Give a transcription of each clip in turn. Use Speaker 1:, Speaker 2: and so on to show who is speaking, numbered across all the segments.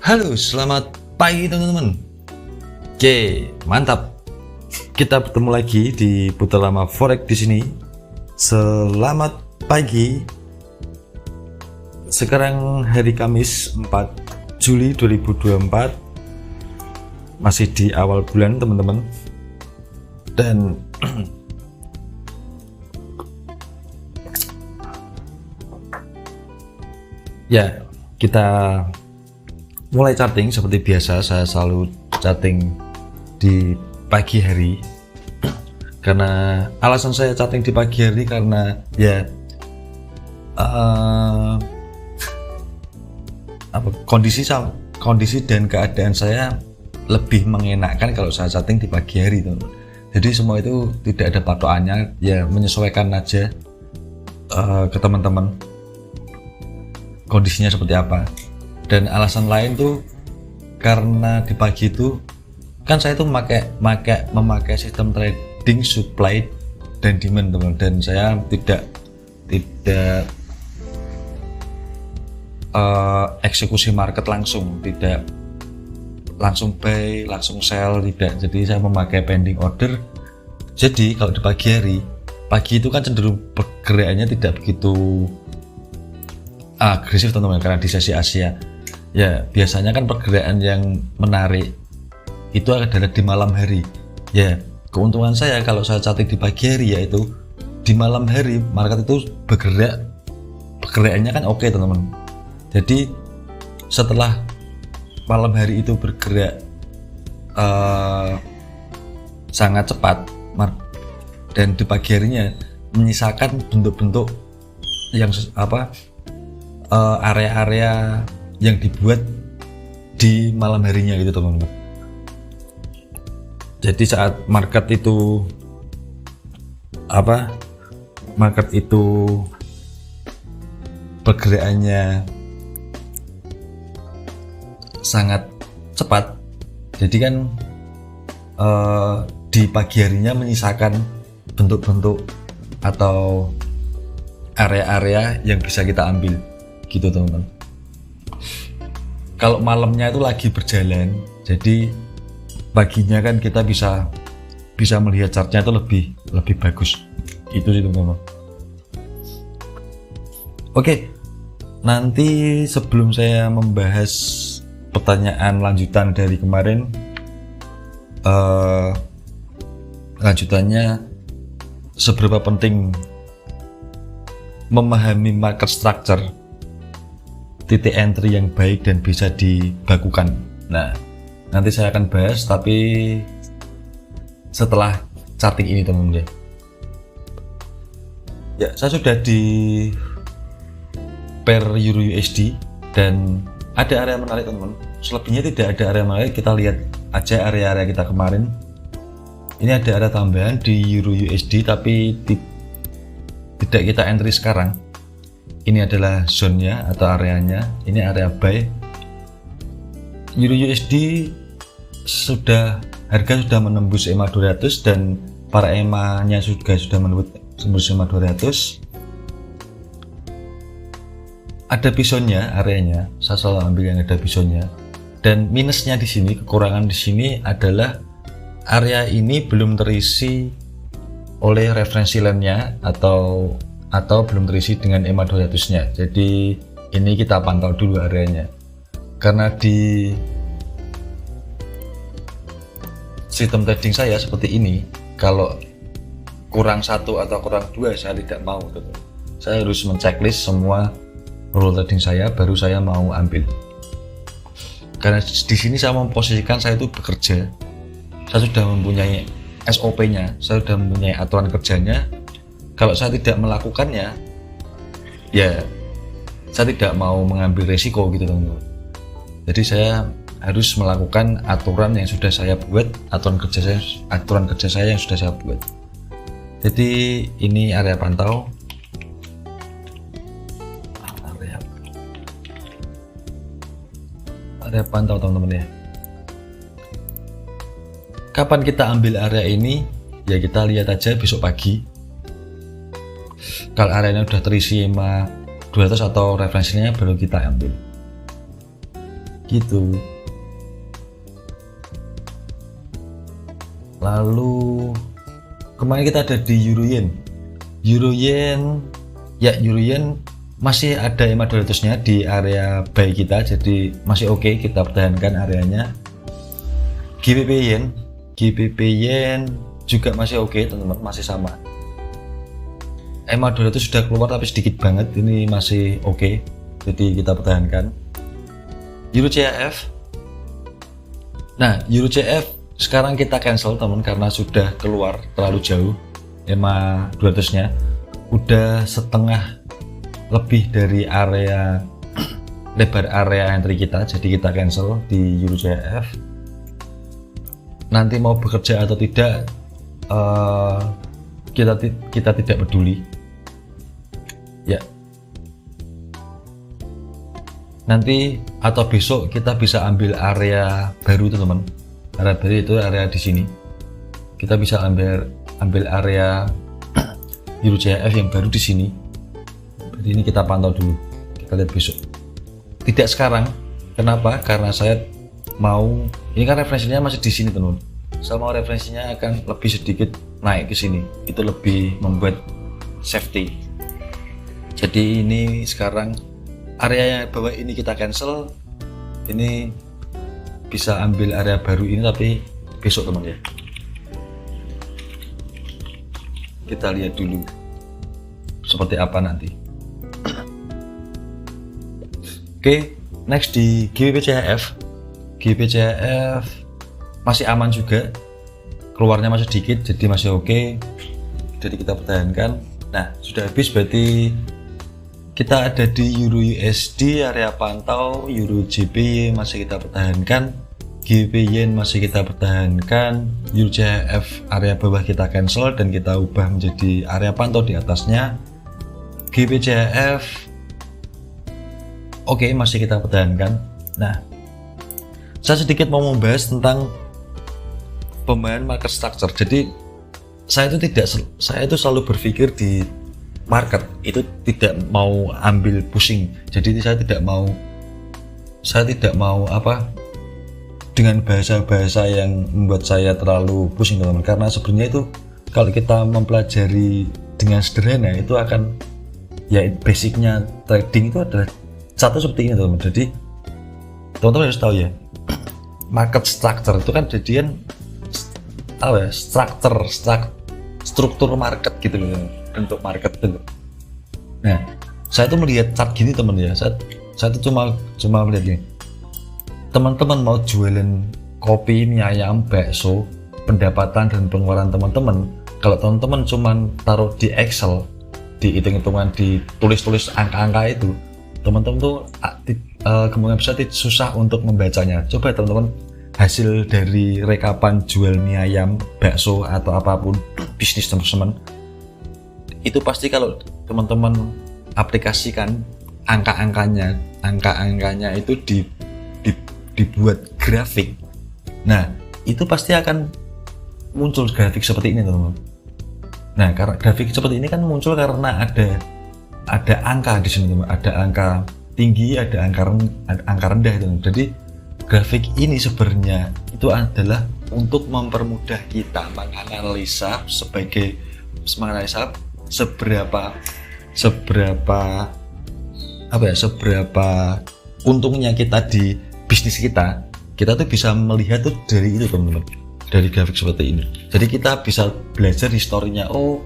Speaker 1: Halo, selamat pagi teman-teman. Oke, mantap. Kita bertemu lagi di Putar Lama Forex di sini. Selamat pagi. Sekarang hari Kamis 4 Juli 2024. Masih di awal bulan, teman-teman. Dan ya, kita mulai charting seperti biasa. Saya selalu charting di pagi hari karena alasan saya charting di pagi hari karena ya kondisi dan keadaan saya lebih mengenakkan kalau saya charting di pagi hari, teman-teman. Jadi semua itu tidak ada patokannya, ya menyesuaikan aja ke teman-teman kondisinya seperti apa. Dan alasan lain tuh karena di pagi itu kan saya tuh memakai sistem trading supply dan demand, teman. Dan saya tidak eksekusi market langsung, tidak langsung buy, langsung sell, tidak. Jadi saya memakai pending order. Jadi kalau di pagi itu kan cenderung pergerakannya tidak begitu agresif, teman-teman, karena di sesi Asia. Ya, biasanya kan pergerakan yang menarik itu adalah di malam hari. Ya, keuntungan saya kalau saya charting di pagi hari yaitu di malam hari market itu pergerakannya kan oke, teman-teman. Jadi setelah malam hari itu bergerak sangat cepat dan di pagi harinya menyisakan bentuk-bentuk yang area-area yang dibuat di malam harinya gitu, teman-teman. Jadi saat market itu pergerakannya sangat cepat, jadi kan di pagi harinya menyisakan bentuk-bentuk atau area-area yang bisa kita ambil gitu, teman-teman. Kalau malamnya itu lagi berjalan, jadi paginya kan kita bisa melihat chartnya itu lebih bagus gitu sih, teman-teman. Oke, nanti sebelum saya membahas pertanyaan lanjutan dari kemarin, lanjutannya seberapa penting memahami market structure, titik entry yang baik dan bisa dibakukan. Nah, nanti saya akan bahas, tapi setelah charting ini, teman-teman. Ya, saya sudah di pair Euro USD dan ada area menarik, teman-teman. Selebihnya tidak ada area menarik. Kita lihat aja area-area kita kemarin. Ini ada area tambahan di Euro USD tapi tidak kita entry sekarang. Ini adalah zone-nya atau areanya. Ini area buy. Euro USD harga sudah menembus EMA 200 dan para EMA-nya juga sudah menembus EMA 200. Ada pisonnya areanya. Saya selalu ambil yang ada pisonnya. Dan minusnya di sini, kekurangan di sini adalah area ini belum terisi oleh referensi line-nya atau belum terisi dengan EMA 200-nya. Jadi ini kita pantau dulu areanya. Karena di sistem trading saya seperti ini, kalau kurang satu atau kurang dua saya tidak mau. Saya harus menceklis semua rule trading saya baru saya mau ambil. Karena di sini saya memposisikan saya itu bekerja. Saya sudah mempunyai SOP-nya, saya sudah mempunyai aturan kerjanya. Kalau saya tidak melakukannya, ya saya tidak mau mengambil resiko gitu, teman-teman. Jadi saya harus melakukan aturan yang sudah saya buat, aturan kerja saya yang sudah saya buat. Jadi ini area pantau. Area pantau, teman-teman, ya. Kapan kita ambil area ini? Ya kita lihat aja besok pagi. Kalau areanya udah terisi EMA 200 atau referensinya baru kita ambil. gitu. Lalu kemarin kita ada di Euro Yen masih ada EMA 200-nya di area buy kita, jadi masih oke, kita pertahankan areanya. GBP Yen juga masih oke teman-teman, masih sama. EMA 200 sudah keluar tapi sedikit banget, ini masih oke, jadi kita pertahankan. Euro CHF, nah Euro CHF sekarang kita cancel teman, karena sudah keluar terlalu jauh EMA 200-nya, udah setengah lebih dari area lebar area entry kita, jadi kita cancel di Euro CHF. Nanti mau bekerja atau tidak kita tidak peduli ya. Nanti atau besok kita bisa ambil area baru teman-teman. Area baru itu area di sini. Kita bisa ambil area Euro CHF yang baru di sini. Jadi ini kita pantau dulu, kita lihat besok. Tidak sekarang. Kenapa? Karena saya mau, ini kan referensinya masih di sini teman. Saya mau referensinya akan lebih sedikit naik ke sini. Itu lebih membuat safety. Jadi ini sekarang area yang bawah ini kita cancel. Ini bisa ambil area baru ini tapi besok teman ya. Kita lihat dulu seperti apa nanti. Oke, next di GBP CHF masih aman juga, keluarnya masih dikit jadi masih oke, jadi kita pertahankan. Nah sudah habis berarti kita ada di Euro USD area pantau, Euro JPY masih kita pertahankan, GBP Yen masih kita pertahankan, Euro CHF area bawah kita cancel dan kita ubah menjadi area pantau di atasnya. GBP CHF oke, masih kita pertahankan. Nah, saya sedikit mau membahas tentang pembahasan market structure. Jadi saya itu selalu berpikir di market itu tidak mau ambil pusing. Jadi saya tidak mau dengan bahasa-bahasa yang membuat saya terlalu pusing teman-teman. Karena sebenarnya itu kalau kita mempelajari dengan sederhana itu akan, ya basicnya trading itu adalah satu seperti ini teman-teman. Jadi teman-teman harus tahu ya, market structure itu kan jadian struktur market gitu loh, bentuk market itu. Nah saya tuh melihat chart gini teman ya, saya tuh cuma melihat gini, teman-teman mau jualan kopi, mie ayam, bakso, pendapatan dan pengeluaran teman-teman, kalau teman-teman cuma taruh di Excel, di hitung-hitungan, ditulis-tulis angka-angka itu, teman-teman tuh kemungkinan besar susah untuk membacanya. Coba teman-teman hasil dari rekapan jual mie ayam, bakso atau apapun bisnis teman-teman, itu pasti kalau teman-teman aplikasikan angka-angkanya itu dibuat grafik. Nah itu pasti akan muncul grafik seperti ini teman-teman. Nah karena grafik seperti ini kan muncul karena ada angka di sini teman, ada angka tinggi, ada angka rendah teman. Jadi grafik ini sebenarnya itu adalah untuk mempermudah kita menganalisa seberapa untungnya kita di bisnis kita tuh bisa melihat tuh dari itu teman-teman, dari grafik seperti ini. Jadi kita bisa belajar historinya. Oh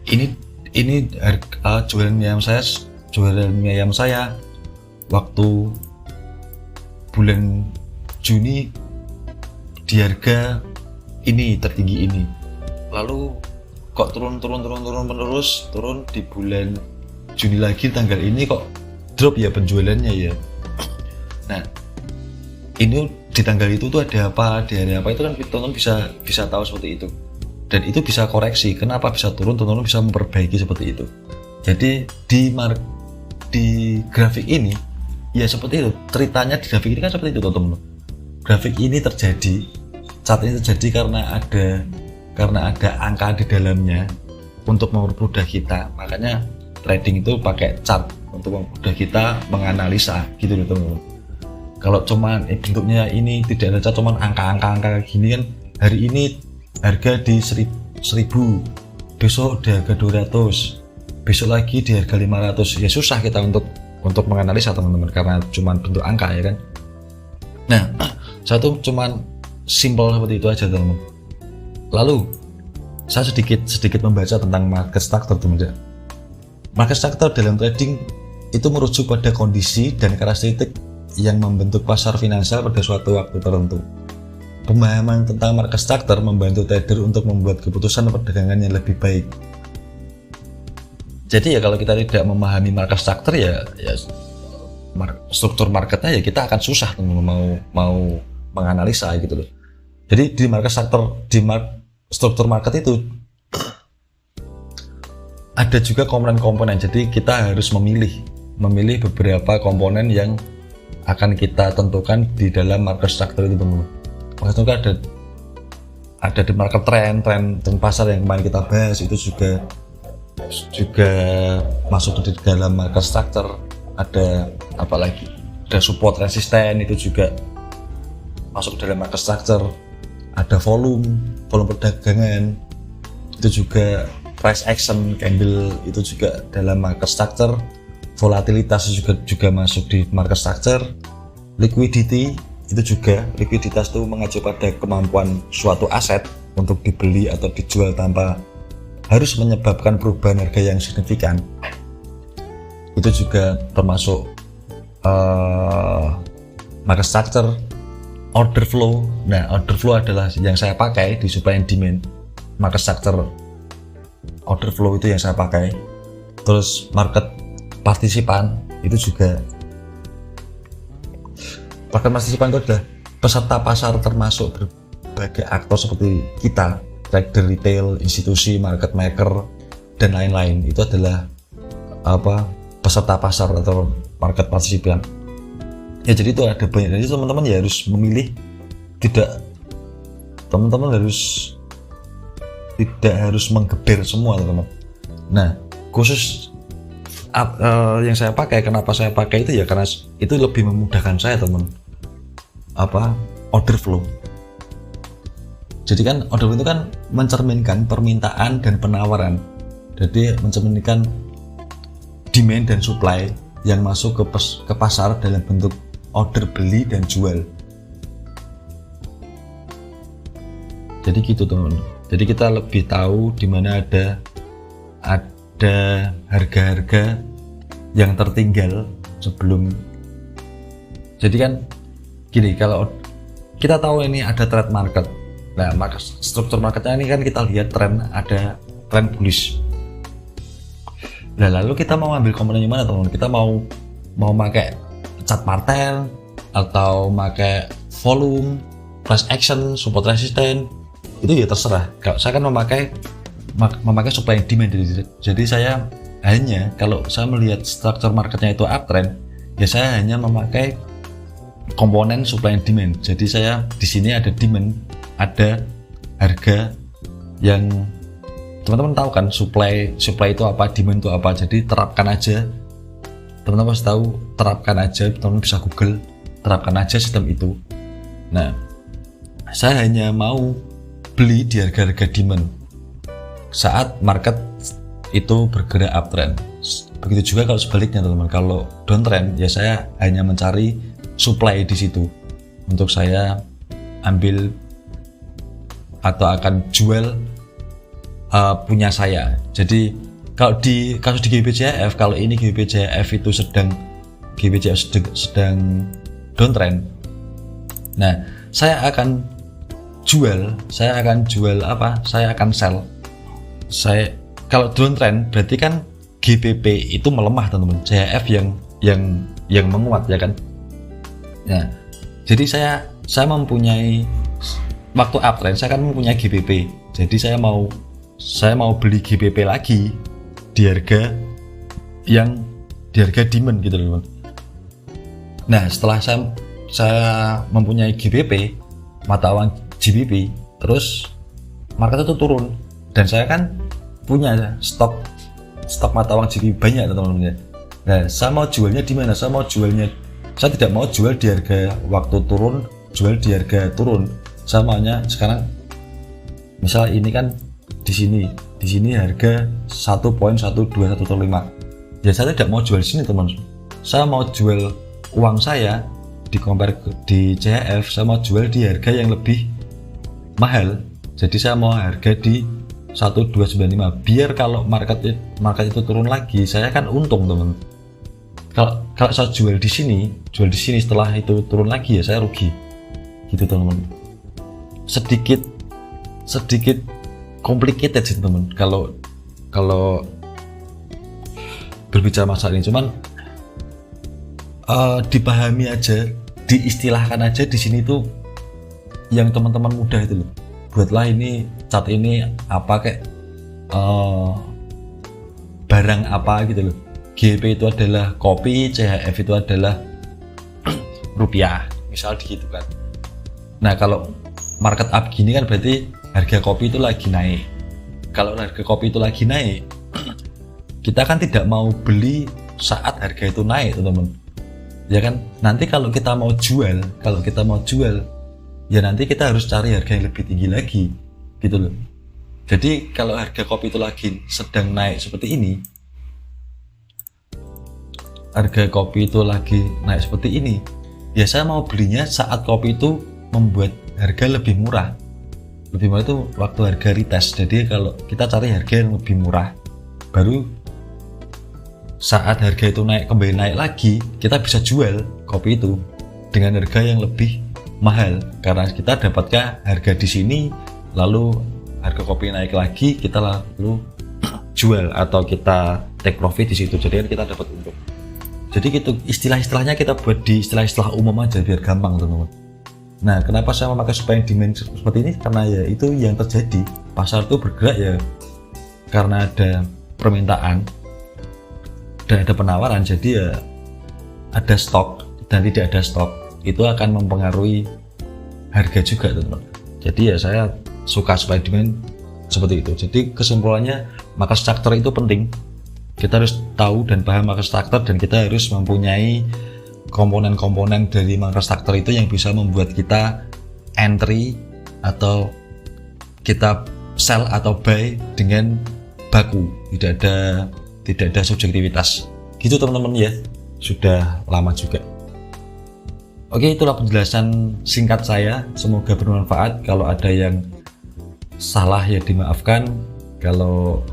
Speaker 1: ini jualan mie ayam saya waktu bulan Juni di harga ini tertinggi ini, lalu kok turun di bulan Juni lagi tanggal ini kok drop ya penjualannya ya. Nah ini di tanggal itu tuh ada apa, di hari apa, itu kan teman-teman bisa tahu seperti itu, dan itu bisa koreksi kenapa bisa turun, teman-teman bisa memperbaiki seperti itu. Jadi di grafik ini ya seperti itu ceritanya. Di grafik ini kan seperti itu teman-teman. Grafik ini terjadi, chart ini terjadi karena ada angka di dalamnya untuk mempermudah kita. Makanya trading itu pakai chart untuk mempermudah kita menganalisa gitu loh teman-teman. Kalau cuman bentuknya ini tidak ada cuman angka-angka gini kan, hari ini harga di 1000, besok di harga 200, besok lagi di harga 500. Ya susah kita untuk menganalisa teman-teman karena cuman bentuk angka ya kan. Nah, saya tuh cuman simple seperti itu aja teman-teman. Lalu saya sedikit membaca tentang market structure teman-teman. Market structure dalam trading itu merujuk pada kondisi dan karakteristik yang membentuk pasar finansial pada suatu waktu tertentu. Pemahaman tentang market structure membantu trader untuk membuat keputusan perdagangan yang lebih baik. Jadi ya kalau kita tidak memahami market structure ya struktur marketnya ya kita akan susah mau menganalisa gitu loh. Jadi di market structure, struktur market itu ada juga komponen-komponen. Jadi kita harus memilih beberapa komponen yang akan kita tentukan di dalam market structure itu teman-teman. Market structure ada di market trend pasar yang kemarin kita bahas itu juga masuk di dalam market structure. Ada apa lagi? Ada support resisten itu juga masuk dalam market structure. Ada volume perdagangan itu juga, price action candle itu juga dalam market structure. Volatilitas juga masuk di market structure. Liquidity itu juga, likuiditas itu mengacu pada kemampuan suatu aset untuk dibeli atau dijual tanpa harus menyebabkan perubahan harga yang signifikan. Itu juga termasuk market structure. Order flow, nah order flow adalah yang saya pakai di supply and demand. Market structure order flow itu yang saya pakai. Terus market partisipan itu juga, market partisipan itu adalah peserta pasar termasuk berbagai aktor seperti kita, trader retail, institusi, market maker dan lain-lain. Itu adalah peserta pasar atau market partisipan. Ya jadi itu ada banyak, jadi teman-teman ya harus memilih, teman-teman tidak harus menggeber semua teman-teman. Nah khusus yang saya pakai, kenapa saya pakai itu ya karena itu lebih memudahkan saya teman, order flow. Jadi kan order flow itu kan mencerminkan permintaan dan penawaran, jadi mencerminkan demand dan supply yang masuk ke pasar dalam bentuk order beli dan jual. Jadi gitu teman. Jadi kita lebih tahu di mana ada harga-harga yang tertinggal sebelum. Jadi kan gini, kalau kita tahu ini ada trend market. Nah, struktur marketnya ini kan kita lihat ada tren bullish. Nah, lalu kita mau ambil komponen yang mana teman? Kita mau pakai chart martel atau pakai volume, price action, support resisten, itu ya terserah. Kalau saya kan memakai supply and demand. Jadi saya hanya, kalau saya melihat struktur marketnya itu uptrend, ya saya hanya memakai komponen supply and demand. Jadi saya di sini ada demand, ada harga yang teman-teman tahu kan, supply itu apa, demand itu apa. Jadi terapkan aja, teman-teman harus tahu, terapkan aja, teman-teman bisa Google, terapkan aja sistem itu. Nah, saya hanya mau beli di harga-harga demand saat market itu bergerak uptrend. Begitu juga kalau sebaliknya teman-teman, kalau downtrend ya saya hanya mencari supply di situ untuk saya ambil atau akan jual punya saya. Jadi kalau di kasus di GBJF, kalau ini GBJF itu sedang downtrend, nah saya akan jual apa? Saya akan sell. Kalau downtrend berarti kan GBP itu melemah teman-teman, JF yang menguat ya kan. Nah, jadi saya mempunyai waktu uptrend, saya kan mempunyai GBP. Jadi saya mau beli GBP lagi di harga demand gitu teman-teman. Nah, setelah saya mempunyai GBP, mata uang GBP, terus market itu turun dan saya kan punya stok mata uang GBP banyak teman-teman ya. Nah, saya mau jualnya di mana? Saya mau jualnya Saya tidak mau jual di harga waktu turun, jual di harga turun. Saya maunya sekarang, misal ini kan di sini harga 1.1215. Ya saya tidak mau jual di sini teman. Saya mau jual uang saya di compare di CHF, saya mau jual di harga yang lebih mahal. Jadi saya mau harga di 1295 biar kalau market itu turun lagi saya kan untung teman. Kalau saya jual di sini setelah itu turun lagi ya saya rugi gitu teman. Sedikit complicated sih teman kalau berbicara masalah ini, cuman dipahami aja, diistilahkan aja di sini tuh yang teman-teman muda itu loh. Buatlah ini cat ini apa kayak barang apa gitu loh. GP itu adalah kopi, CHF itu adalah rupiah, misal gitu kan. Nah kalau market up gini kan berarti harga kopi itu lagi naik. Kalau harga kopi itu lagi naik, kita kan tidak mau beli saat harga itu naik teman-teman, ya kan. Nanti kalau kita mau jual, ya nanti kita harus cari harga yang lebih tinggi lagi gitu loh. Jadi kalau harga kopi itu lagi sedang naik seperti ini, ya saya mau belinya saat kopi itu membuat harga lebih murah. Lebih murah itu waktu harga retest. Jadi kalau kita cari harga yang lebih murah, baru saat harga itu kembali naik lagi, kita bisa jual kopi itu dengan harga yang lebih mahal karena kita dapatkan harga di sini, lalu harga kopi naik lagi, kita lalu jual atau kita take profit di situ. Jadi kita dapat untung. Jadi gitu, istilah-istilahnya kita buat di istilah-istilah umum aja biar gampang teman-teman. Nah kenapa saya memakai supply and demand seperti ini, karena ya itu yang terjadi. Pasar itu bergerak ya karena ada permintaan dan ada penawaran. Jadi ya ada stok dan tidak ada stok, itu akan mempengaruhi harga juga teman-teman. Jadi ya saya suka supply demand seperti itu. Jadi kesimpulannya, market structure itu penting. Kita harus tahu dan paham market structure, dan kita harus mempunyai komponen-komponen dari market structure itu yang bisa membuat kita entry atau kita sell atau buy dengan baku, tidak ada subjektivitas gitu teman-teman ya. Sudah lama juga. Oke, itulah penjelasan singkat saya, semoga bermanfaat. Kalau ada yang salah ya dimaafkan, kalau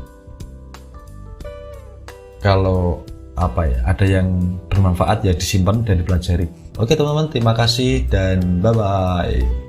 Speaker 1: ada yang bermanfaat ya disimpan dan dipelajari. Oke teman-teman, terima kasih dan bye bye.